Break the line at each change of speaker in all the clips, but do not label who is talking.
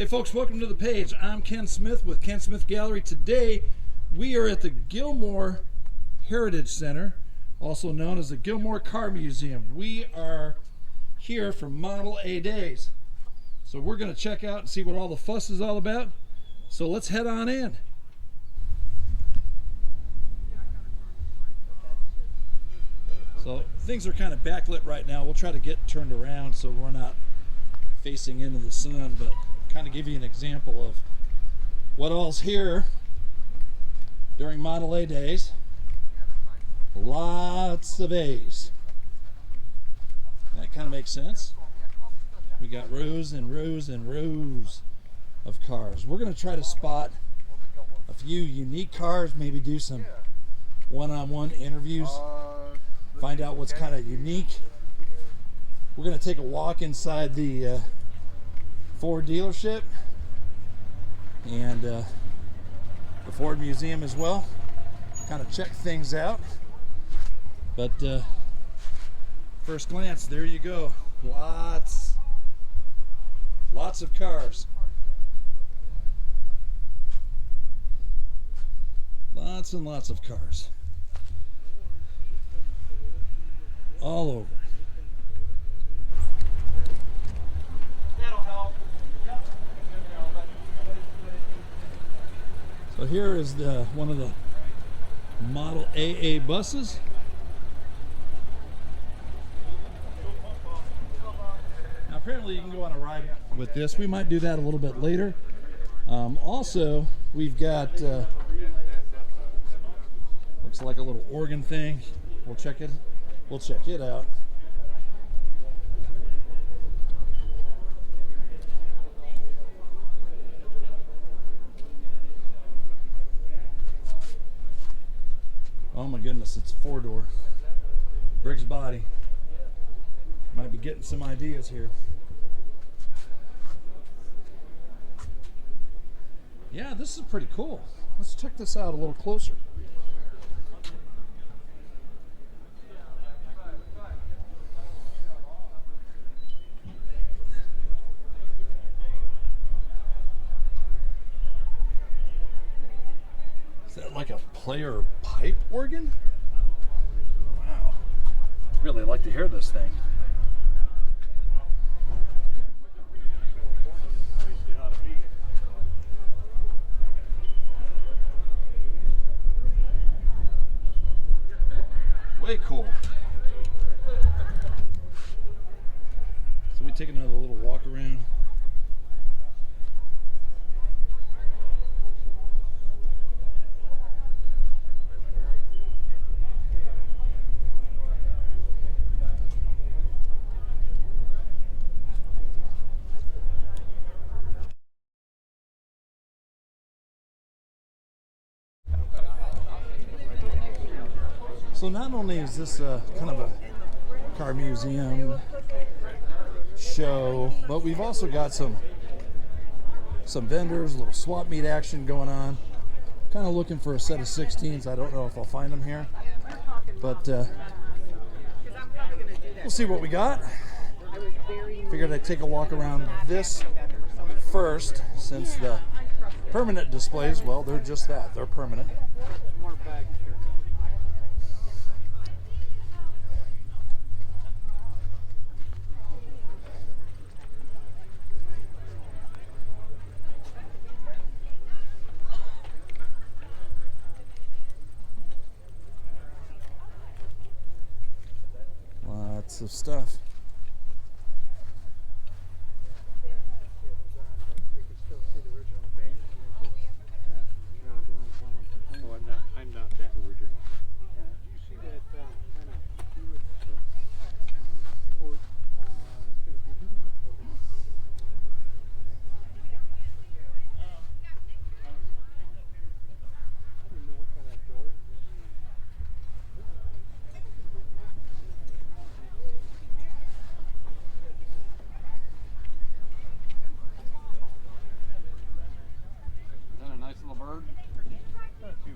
Hey folks, welcome to the page. I'm Ken Smith with Ken Smith Gallery. Today we are at the Gilmore Heritage Center, also known as the Gilmore Car Museum. We are here for Model A Days. So we're going to check out and see what all the fuss is all about. So let's head on in. So things are kind of backlit right now. We'll try to get turned around so we're not facing into the sun, but kind of give you an example of what all's here during Model A Days. Lots of A's. That kind of makes sense. We got rows and rows and rows of cars. We're going to try to spot a few unique cars, maybe do some one-on-one interviews, find out what's kind of unique. We're going to take a walk inside the Ford dealership and the Ford Museum as well. Kind of check things out. But first glance, there you go. Lots of cars. Lots and lots of cars. All over. So here is one of the Model AA buses. Now apparently you can go on a ride with this. We might do that a little bit later. Also, we've got looks like a little organ thing. We'll check it out. Oh my goodness, it's a 4-door. Briggs body. Might be getting some ideas here. Yeah, this is pretty cool. Let's check this out a little closer. Is that like a player pipe organ? Wow. I'd really like to hear this thing. Way cool. So we take another little walk around. So not only is this kind of a car museum show, but we've also got some vendors, a little swap meet action going on. Kind of looking for a set of 16s. I don't know if I'll find them here, but we'll see what we got. Figured I'd take a walk around this first, since the permanent displays, well, they're just that. They're permanent. Lots of stuff.
I'm not that original. You see that kind of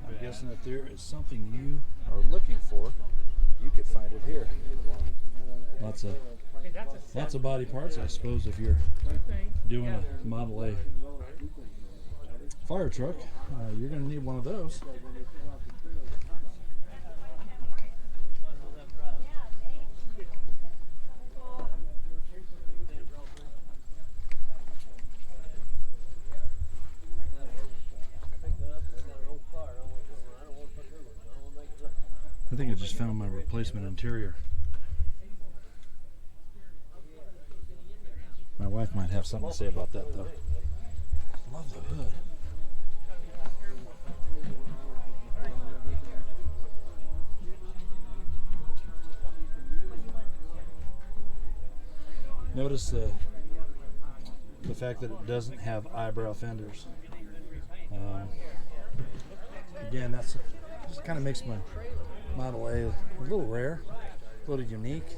I'm guessing that there is something you are looking for. You could find it here. Lots of body parts, I suppose, if you're doing a Model A fire truck, you're going to need one of those. I think I just found my replacement interior. My wife might have something to say about that though. Love the hood. Notice the fact that it doesn't have eyebrow fenders. Again, that's just kind of makes my Model A a little rare, a little unique.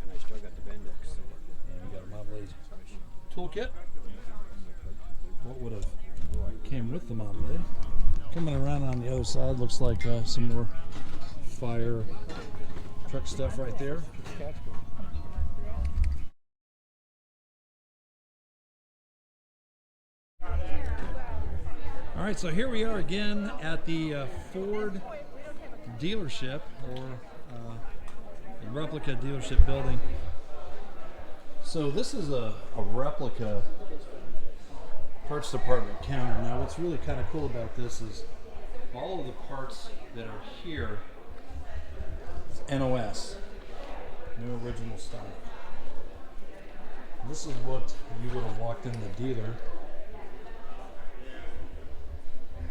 And we got a Model A toolkit. What would have came with the Model A? Coming around on the other side, looks like some more fire truck stuff right there. All right, so here we are again at the Ford dealership, or replica dealership building. So this is a replica parts department counter. Now what's really kind of cool about this is all of the parts that are here is NOS, new original stock. This is what you would have walked in the dealer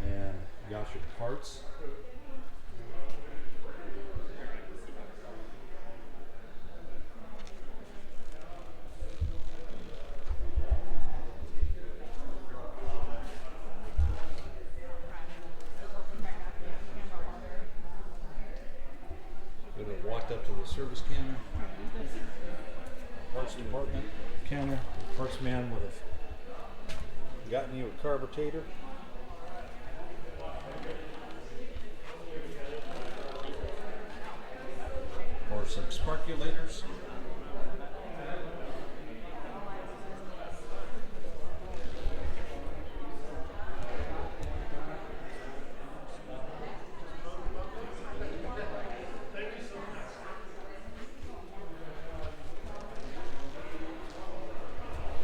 and got your parts. Would have walked up to the service counter, parts department counter. Parts man would have gotten you a carburetor. Or some sparkulators.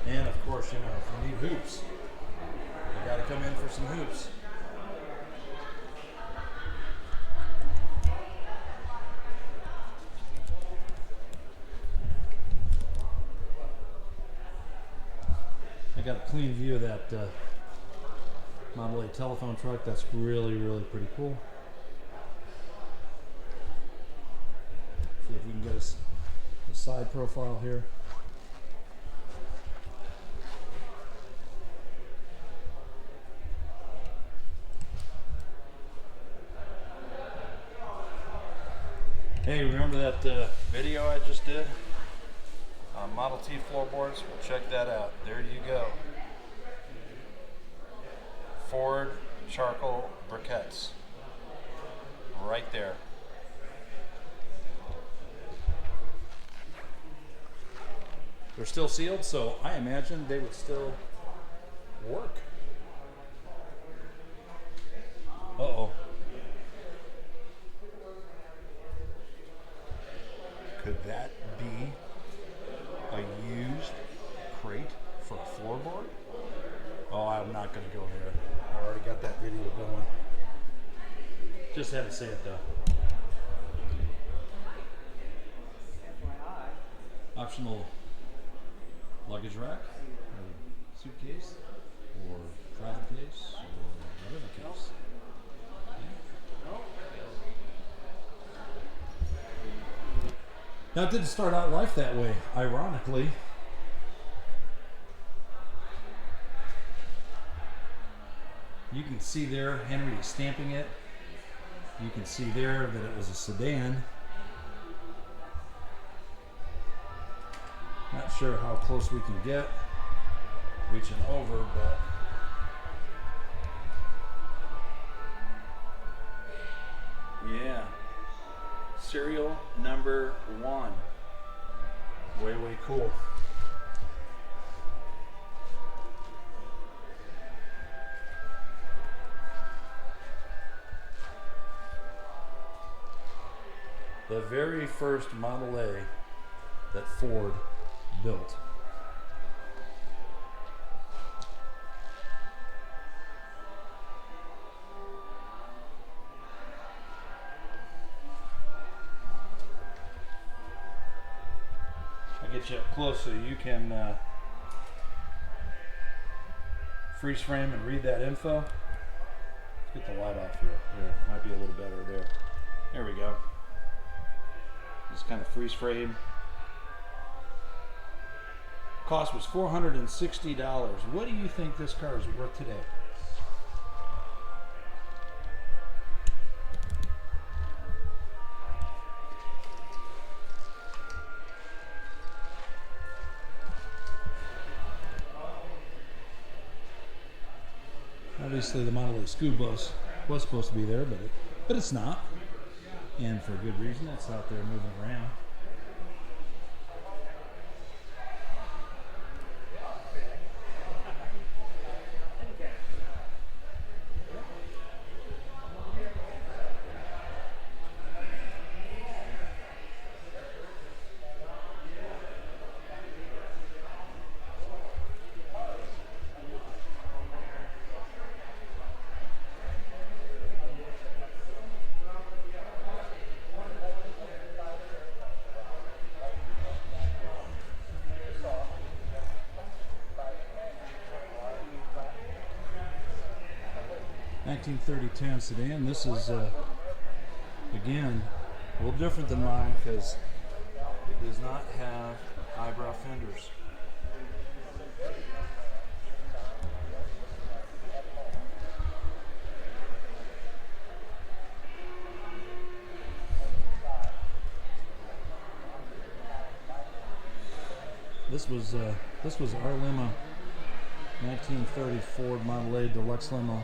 And of course, you know, if you need hoops, you gotta come in for some hoops. I got a clean view of that Model A telephone truck. That's really, really pretty cool. See if we can get a side profile here. Hey, remember that video I just did on Model T floorboards? Well, check that out. There you go. Ford charcoal briquettes. Right there. They're still sealed, so I imagine they would still work. Uh-oh. Could that be a used crate for a floorboard? Oh, I'm not going to go there. I already got that video going. Just had to say it though. Optional luggage rack, or suitcase, or travel case, or whatever case. Now, it didn't start out life that way, ironically. You can see there Henry is stamping it. You can see there that it was a sedan. Not sure how close we can get reaching over, but yeah. Serial number 1. Way cool. The very first Model A that Ford built. I'll get you up close so you can freeze frame and read that info. Let's get the light off here. There, might be a little better there. There we go. Just kind of freeze frame. Cost was $460. What do you think this car is worth today? Obviously, the Model A Scoop was supposed to be there, but it's not, and for a good reason. It's out there moving around. Town Sedan. This is again a little different than mine because it does not have eyebrow fenders. This was our limo, 1930 Ford Model A Deluxe limo.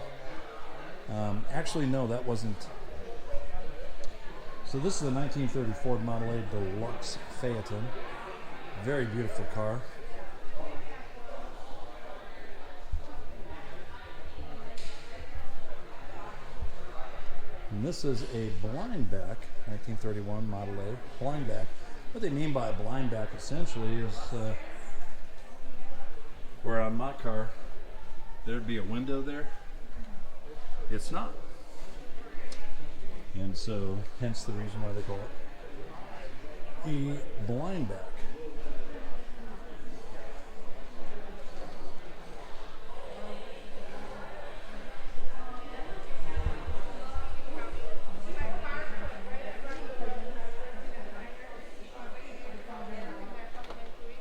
Actually, no, that wasn't. So this is a 1930 Ford Model A Deluxe Phaeton. Very beautiful car. And this is a blind back, 1931 Model A blind back. What they mean by a blind back essentially is where on my car there'd be a window there. It's not. And so, hence the reason why they call it a blind back.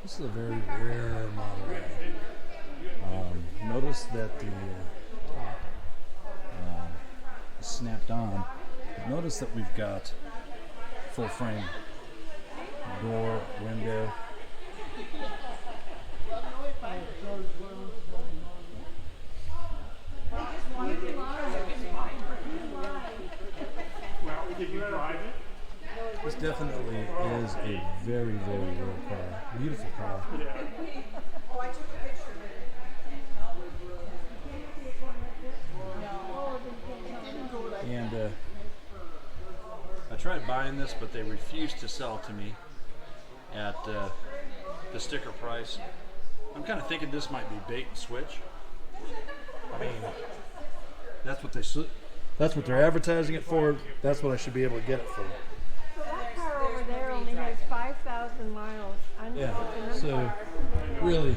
This is a very rare Model A. Notice that the snapped on. But notice that we've got full frame door, window.
Well, did you drive it?
This definitely is a very, very rare car. Beautiful car.
Yeah.
Oh, I took a picture of it.
And I tried buying this, but they refused to sell to me at the sticker price. I'm kind of thinking this might be bait and switch. I mean, that's what they're advertising it for. That's what I should be able to get it for.
So that car over there only has 5,000 miles.
Yeah, so really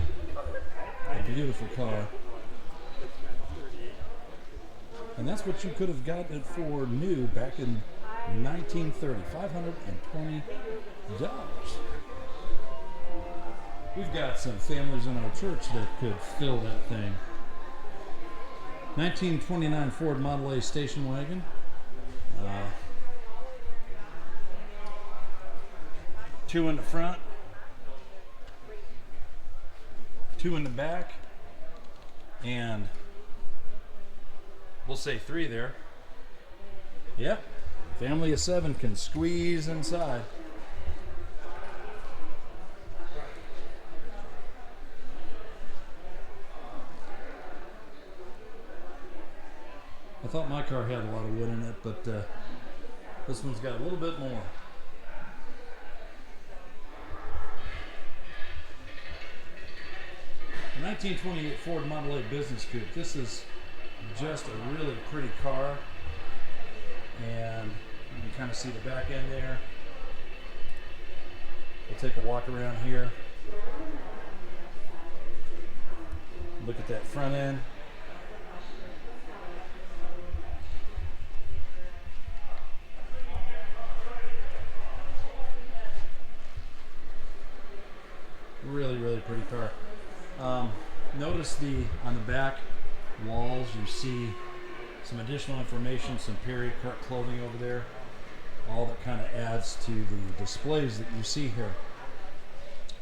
a beautiful car. And that's what you could have gotten it for new back in 1930, $520. We've got some families in our church that could fill that thing. 1929 Ford Model A station wagon. Two in the front, two in the back, and we'll say 3 there. Yep, family of 7 can squeeze inside. thought my car had a lot of wood in it, but this one's got a little bit more. A 1928 Ford Model A Business Coupe. This is just a really pretty car, and you can kind of see the back end there. We'll take a walk around here. Look at that front end. Really, really pretty car. Notice on the back walls you see some additional information, some period cut clothing over there. All that kind of adds to the displays that you see here.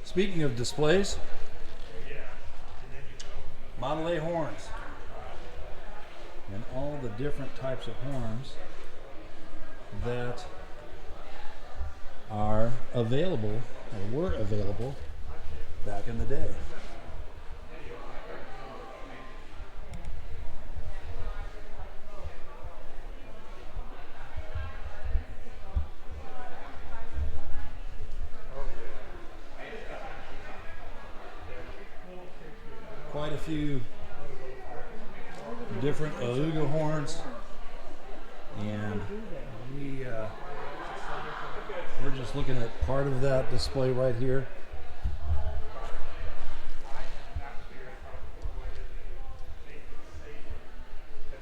Speaking of displays, Model A horns and all the different types of horns that are available or were available back in the day. Quite a few different Aluga horns, and we're just looking at part of that display right here.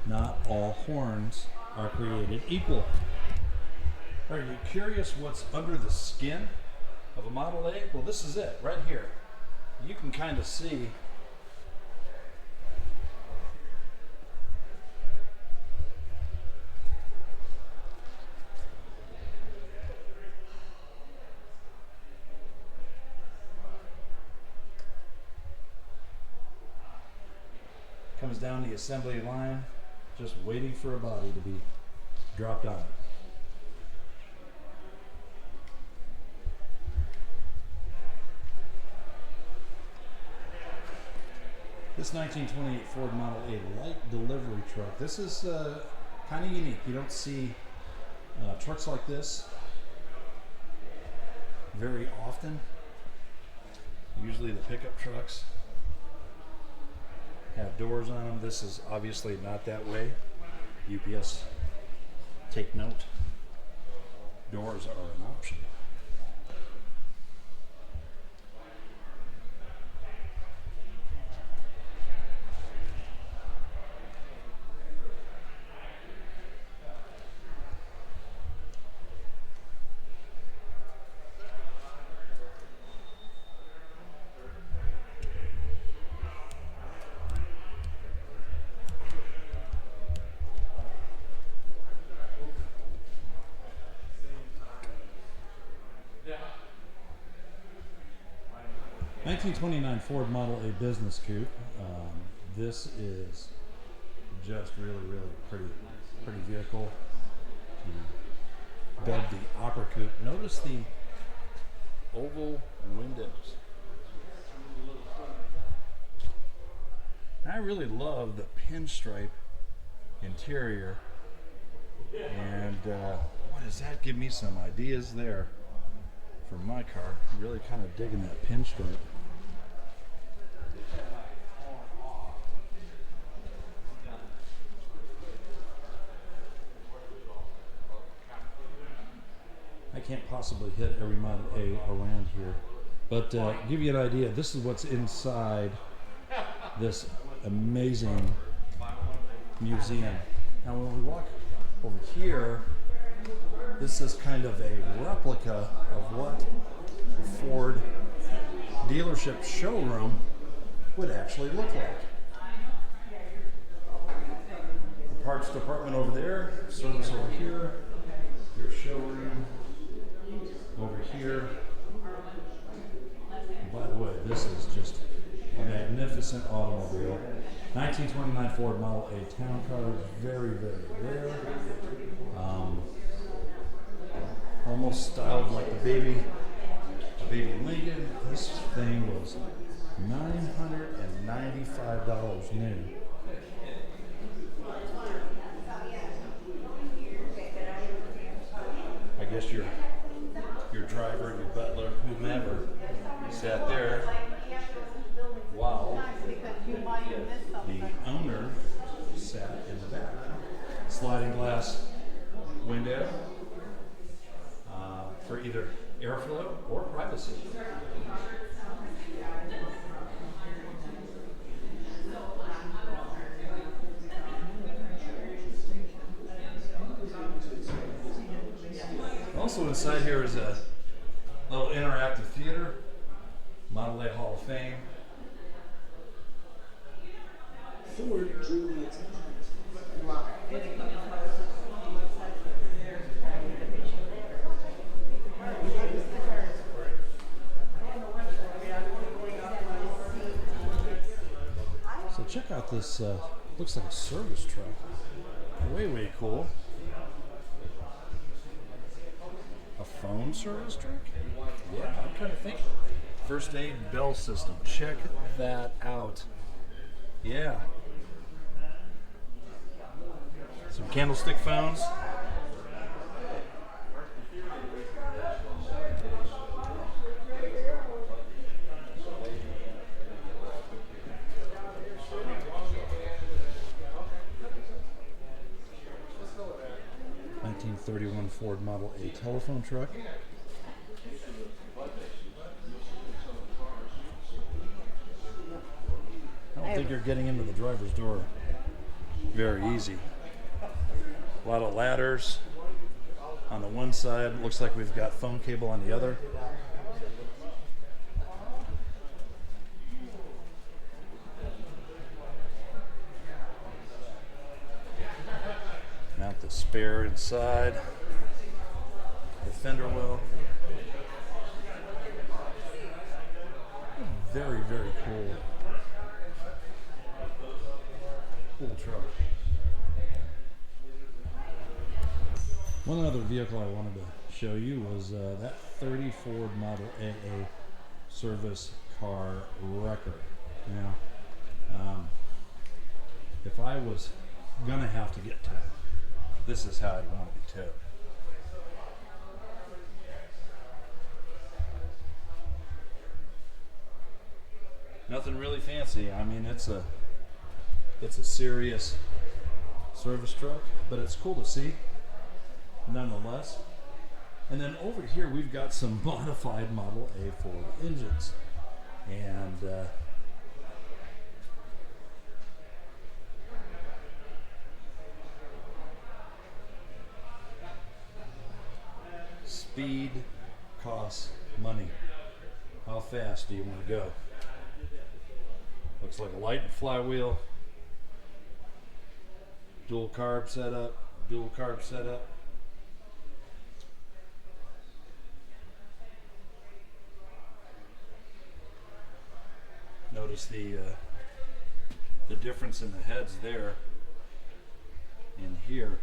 Not all horns are created equal. Are you curious what's under the skin of a Model A? Well, this is it right here. You can kind of see comes down the assembly line, just waiting for a body to be dropped on it. This 1928 Ford Model A light delivery truck. This is kind of unique. You don't see trucks like this very often. Usually the pickup trucks have doors on them. This is obviously not that way. UPS, take note. Doors are an option. '29 Ford Model A Business Coupe. This is just really, really pretty vehicle. Dubbed the Opera Coupe. Notice the oval windows. I really love the pinstripe interior, and what does that give me some ideas there for my car. Really kind of digging that pinstripe. I can't possibly hit every Model A around here, but give you an idea, this is what's inside this amazing museum. Now when we walk over here, this is kind of a replica of what the Ford dealership showroom would actually look like. The parts department over there, service over here, your showroom over here. And by the way, this is just a magnificent automobile. 1929 Ford Model A town car, very, very rare. Almost styled like the baby Lincoln. This thing was $995 new. guess your driver, your butler, whomever sat there while the owner sat in the back. Sliding glass window for either airflow or privacy. Also inside here is a little interactive theater, Model A Hall of Fame.
Ford drew the attention.
So check out this, looks like a service truck. Way cool. A phone service truck? Yeah, I'm trying to think. First aid bell system. Check that out. Yeah. Some candlestick phones. '31 Ford Model A telephone truck. I don't think you're getting into the driver's door very easy. A lot of ladders on the one side. Looks like we've got phone cable on the other. Mount the spare inside. The fender well. Very cool. Cool truck. One other vehicle I wanted to show you was that 30 Ford Model AA service car wrecker. Now, if I was gonna have to get towed, this is how I'd want to be towed. Nothing really fancy. I mean, it's a serious service truck, but it's cool to see nonetheless. And then over here we've got some modified Model A Ford engines, and speed costs money. How fast do you want to go? Looks like a lightened flywheel, dual carb setup. Notice the difference in the heads there and here.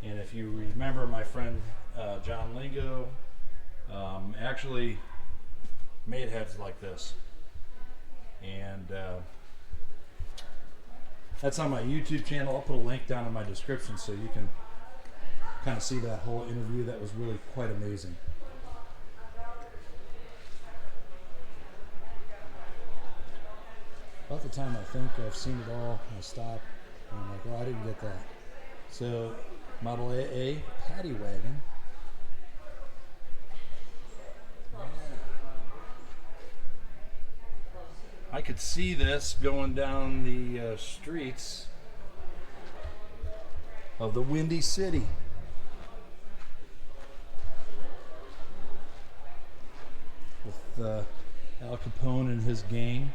And if you remember, my friend John Lingo actually made heads like this, and that's on my YouTube channel. I'll put a link down in my description so you can kind of see that whole interview. That was really quite amazing. About the time I think I've seen it all, I stop and I'm like, well, I didn't get that. So Model AA paddy wagon. I could see this going down the streets of the Windy City. With Al Capone and his gang.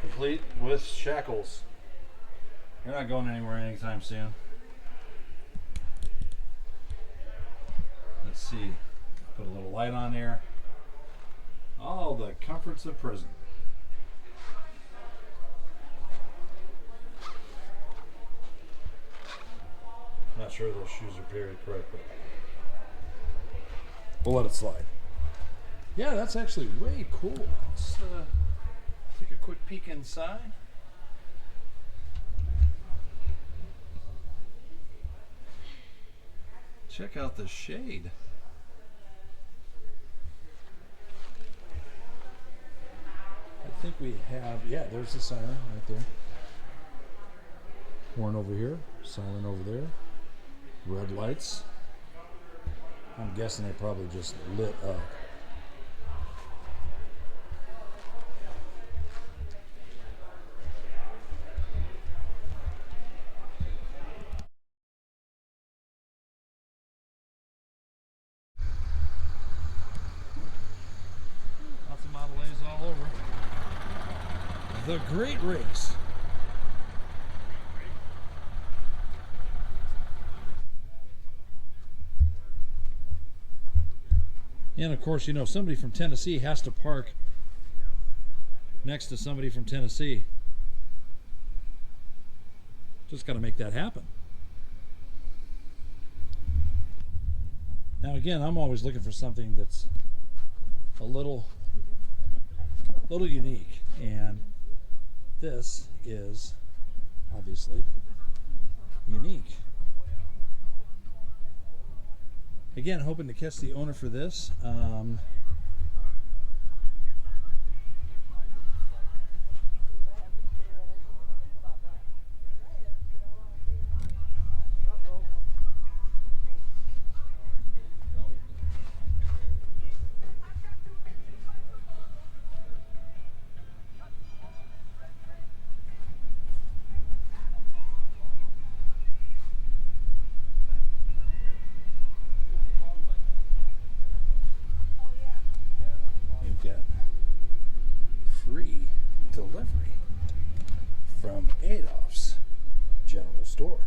Complete with shackles. You're not going anywhere anytime soon. Let's see. Put a little light on there. All the comforts of prison. Not sure those shoes are paired correctly. We'll let it slide. Yeah, that's actually way cool. Let's take a quick peek inside. Check out the shade. I think we have, yeah, there's the siren right there. Horn over here, siren over there. Red lights. I'm guessing they probably just lit up. Lots of Model A's all over. The Great Race. And of course, you know, somebody from Tennessee has to park next to somebody from Tennessee. Just got to make that happen. Now again, I'm always looking for something that's a little unique, and this is obviously unique. Again, hoping to catch the owner for this. Free delivery from Adolph's General Store.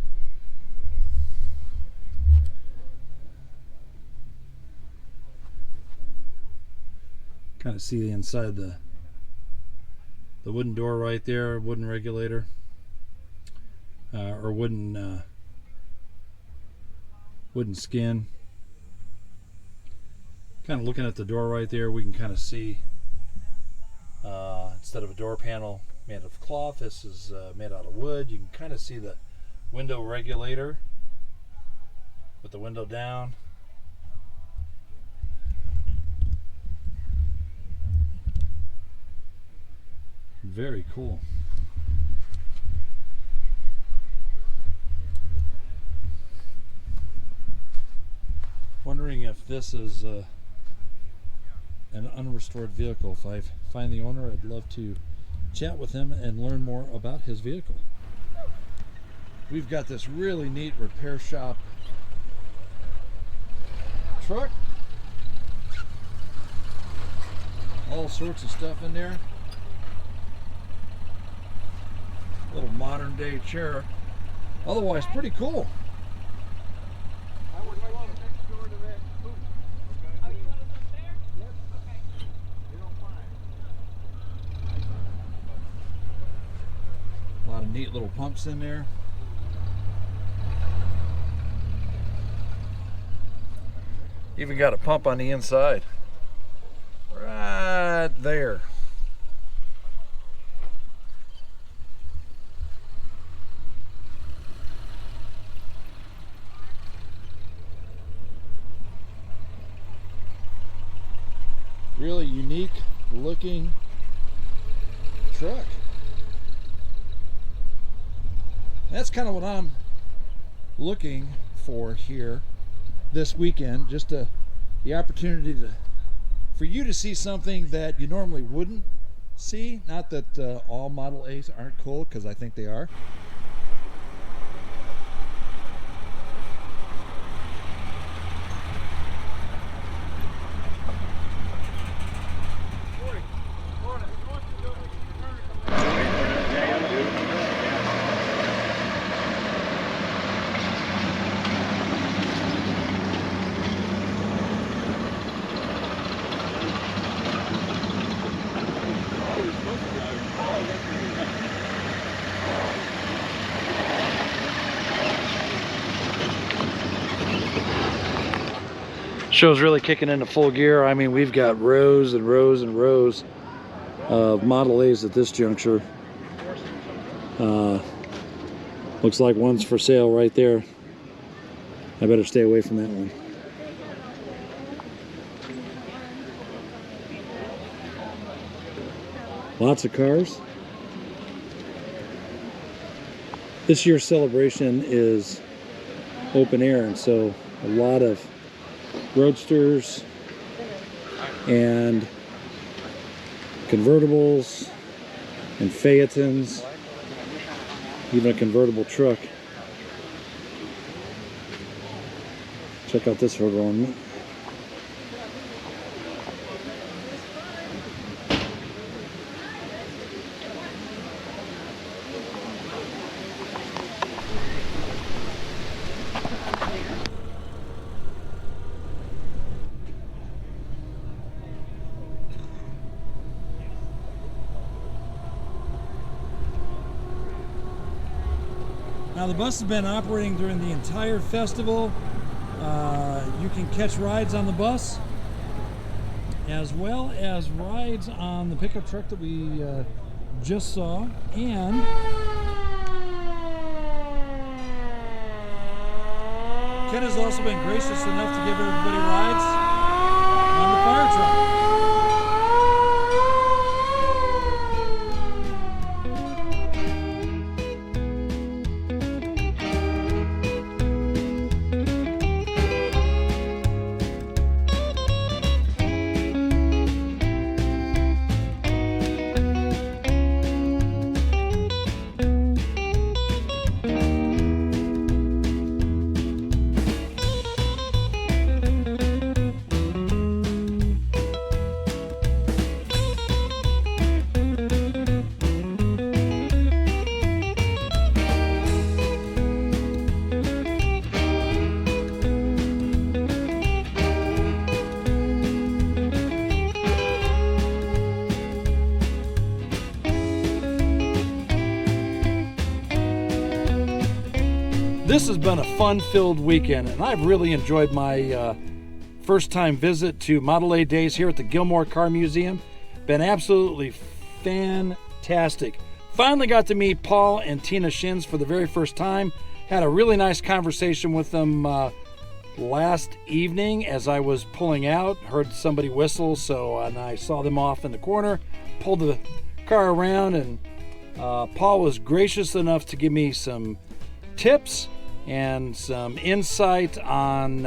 Kind of see the inside the wooden door right there, wooden regulator, or wooden skin. Kind of looking at the door right there, we can kind of see. Instead of a door panel made of cloth, this is made out of wood. You can kind of see the window regulator with the window down. Very cool. Wondering if this is an unrestored vehicle. If I find the owner, I'd love to chat with him and learn more about his vehicle. We've got this really neat repair shop truck. All sorts of stuff in there. Little modern day chair. Otherwise pretty cool.
I would like it next door to that coupe. Okay.
Oh, you want us up there?
Yep.
Okay.
You don't mind.
A lot of neat little pumps in there. Even got a pump on the inside. Right there. Really unique looking truck. That's kind of what I'm looking for here this weekend, just the opportunity for you to see something that you normally wouldn't see. Not that all Model A's aren't cool, because I think they are. Show's really kicking into full gear. I mean, we've got rows and rows and rows of Model A's at this juncture. Looks like one's for sale right there. I better stay away from that one. Lots of cars. This year's celebration is open air, and so a lot of roadsters and convertibles and phaetons, even a convertible truck. Check out this photo on me. Now the bus has been operating during the entire festival. You can catch rides on the bus, as well as rides on the pickup truck that we just saw, and Ken has also been gracious enough to give everybody rides on the fire truck. This has been a fun-filled weekend, and I've really enjoyed my first-time visit to Model A Days here at the Gilmore Car Museum. Been absolutely fantastic. Finally got to meet Paul and Tina Shins for the very first time. Had a really nice conversation with them last evening as I was pulling out. Heard somebody whistle, and I saw them off in the corner. Pulled the car around, and Paul was gracious enough to give me some tips and some insight on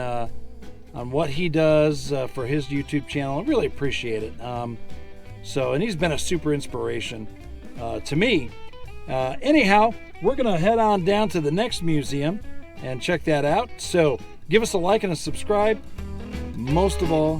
what he does for his YouTube channel. I really appreciate it. And he's been a super inspiration to me. Anyhow, we're gonna head on down to the next museum and check that out. So give us a like and a subscribe. Most of all,